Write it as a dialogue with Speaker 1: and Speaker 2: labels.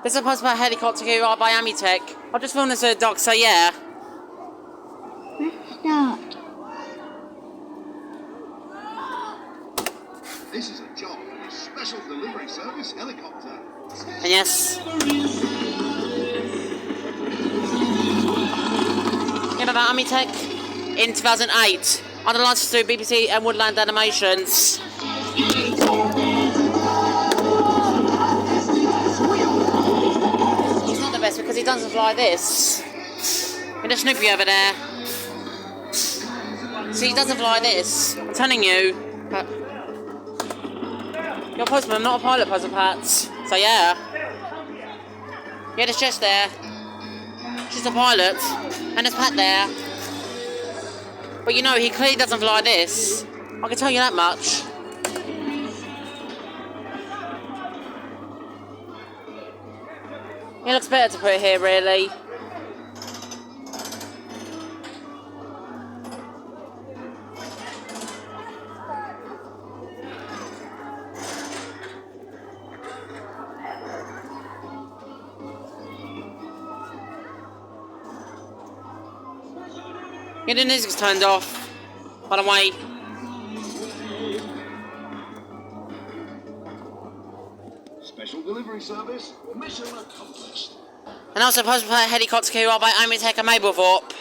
Speaker 1: This is supposed to be a helicopter here by Amutec. I just filmed this dog, so yeah.
Speaker 2: Let's start.
Speaker 3: This is a job for a special delivery service helicopter.
Speaker 1: And yes. You know about Amutec? In 2008. Under license to BBC and Woodland Animations. He's not the best because he doesn't fly this. And a Snoopy over there. See, he doesn't fly this. I'm telling you. But you're a postman, I'm not a pilot, Puzzle Pats. So yeah. Yeah, there's Jess there. She's a pilot. And there's Pat there. But you know, he clearly doesn't fly this. I can tell you that much. It looks better to put it here, really. Yeah, the music's turned off, by the way.
Speaker 3: Special delivery service, mission accomplished.
Speaker 1: And also supposed to play a helicopter queue by Amutec and Mablethorpe.